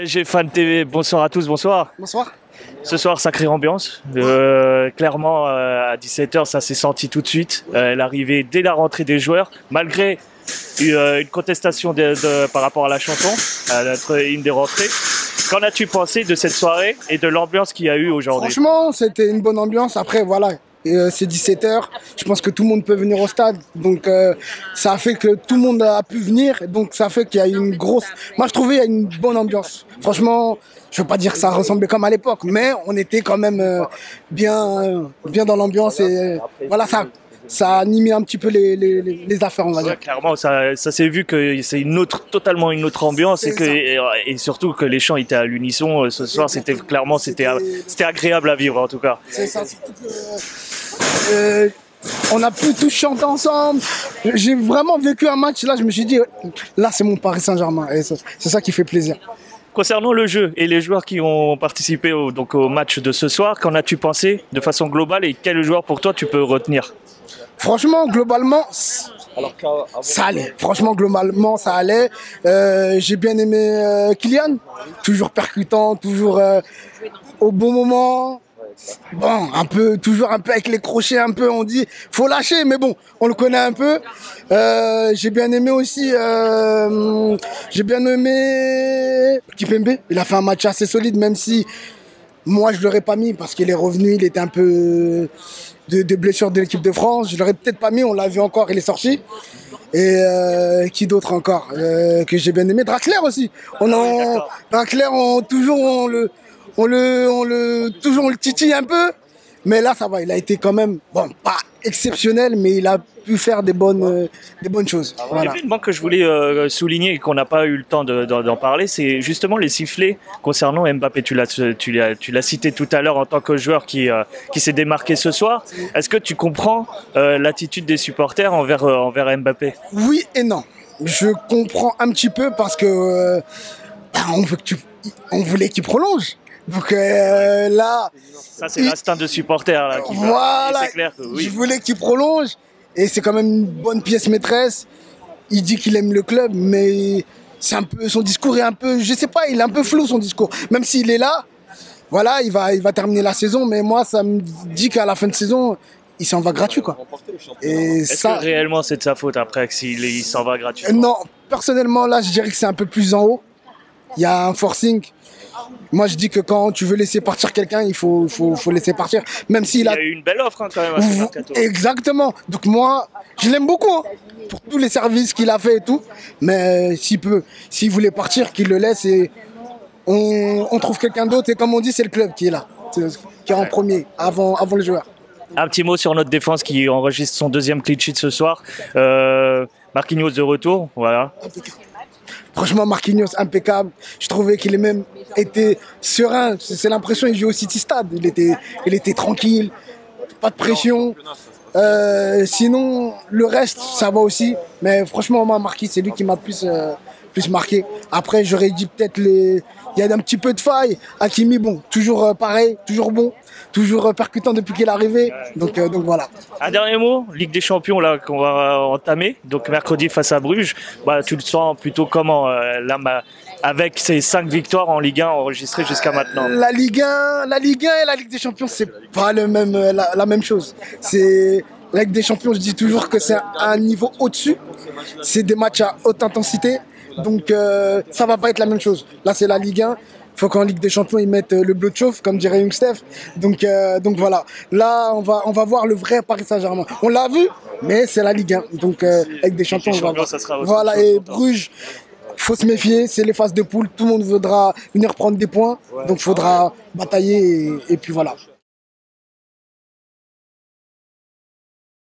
PSG Fan TV, bonsoir à tous, bonsoir. Bonsoir. Ce soir, sacrée ambiance. Clairement, à 17h, ça s'est senti tout de suite. L'arrivée dès la rentrée des joueurs, malgré une contestation par rapport à la chanson, à notre hymne des rentrées. Qu'en as-tu pensé de cette soirée et de l'ambiance qu'il y a eu aujourd'hui? Franchement, c'était une bonne ambiance. Après, voilà, c'est 17h. Je pense que tout le monde peut venir au stade. Donc, ça a fait que tout le monde a pu venir. Donc, ça fait qu'il y a une grosse... Moi, je trouvais qu'il y a une bonne ambiance. Franchement, je ne veux pas dire que ça ressemblait comme à l'époque, mais on était quand même bien dans l'ambiance. Et voilà, ça a animé un petit peu les affaires, on va dire. Ouais, clairement, ça s'est vu que c'est totalement une autre ambiance et surtout que les chants étaient à l'unisson. Ce soir, c'était agréable à vivre en tout cas. C'est ça, surtout que on a pu tous chanter ensemble. J'ai vraiment vécu un match, là je me suis dit, là c'est mon Paris Saint-Germain. Et c'est ça qui fait plaisir. Concernant le jeu et les joueurs qui ont participé au match de ce soir, qu'en as-tu pensé de façon globale et quel joueur pour toi tu peux retenir? Franchement, globalement, ça allait. Franchement, globalement, ça allait. J'ai bien aimé Kylian, toujours percutant, toujours au bon moment. Bon, toujours un peu avec les crochets, un peu, on dit, faut lâcher, mais bon, on le connaît un peu. J'ai bien aimé aussi, Kipembe. Il a fait un match assez solide, même si moi je l'aurais pas mis parce qu'il est revenu, il était un peu de blessure de l'équipe de France. Je l'aurais peut-être pas mis, on l'a vu encore, il est sorti. Et qui d'autre encore que j'ai bien aimé? Draxler aussi. Draxler, toujours on le titille un peu, mais là ça va, il a été quand même, bon, pas exceptionnel, mais il a pu faire des bonnes choses. Voilà. Il y avait une banque que je voulais souligner et qu'on n'a pas eu le temps d'en parler, c'est justement les sifflets concernant Mbappé. Tu l'as cité tout à l'heure en tant que joueur qui s'est démarqué ce soir. Est-ce que tu comprends l'attitude des supporters envers Mbappé? Oui et non. Je comprends un petit peu parce que on voulait qu'il prolonge. Donc là, ça c'est l'instinct de supporter là. Voilà, c'est clair que oui. Je voulais qu'il prolonge et c'est quand même une bonne pièce maîtresse. Il dit qu'il aime le club, mais c'est un peu son discours est un peu, je sais pas, il est un peu flou son discours. Même s'il est là, voilà, il va terminer la saison, mais moi ça me dit qu'à la fin de saison, il s'en va gratuit quoi. Est-ce que réellement c'est de sa faute après s'il s'en va gratuit? Non, personnellement là, je dirais que c'est un peu plus en haut. Il y a un forcing. Moi, je dis que quand tu veux laisser partir quelqu'un, il faut laisser partir. Même s'il il y a eu une belle offre quand même à ce mercato. Exactement. Donc moi, je l'aime beaucoup hein, pour tous les services qu'il a fait et tout. Mais s'il voulait partir, qu'il le laisse et on trouve quelqu'un d'autre. Et comme on dit, c'est le club qui est là, qui est en premier, avant le joueur. Un petit mot sur notre défense qui enregistre son deuxième clean sheet ce soir. Marquinhos de retour, voilà. Franchement, Marquinhos, impeccable. Je trouvais qu'il a même été serein. C'est l'impression qu'il joue au City Stade. Il était tranquille, pas de pression. Sinon, le reste, ça va aussi. Mais franchement, moi, Marquis, c'est lui qui m'a plus marqué. Après, j'aurais dit peut-être il y a un petit peu de faille. Hakimi, bon, toujours pareil, toujours bon. Toujours percutant depuis qu'il est arrivé, donc voilà. Un dernier mot, Ligue des Champions là qu'on va entamer, donc mercredi face à Bruges. Bah, tu le sens plutôt comment là, avec ces 5 victoires en Ligue 1 enregistrées jusqu'à maintenant? La Ligue 1 et la Ligue des Champions, c'est pas la même chose. La Ligue des Champions, je dis toujours que c'est un niveau au-dessus. C'est des matchs à haute intensité, donc ça va pas être la même chose. Là, c'est la Ligue 1. Il faut qu'en Ligue des Champions, ils mettent le bleu de chauffe, comme dirait Young Steph. Donc voilà. Là, on va voir le vrai Paris Saint-Germain. On l'a vu, mais c'est la Ligue 1. Donc avec des champions, on va voir. Ça sera aussi voilà, et Bruges, faut se méfier, c'est les phases de poule. Tout le monde voudra venir prendre des points. Donc il faudra batailler et puis voilà.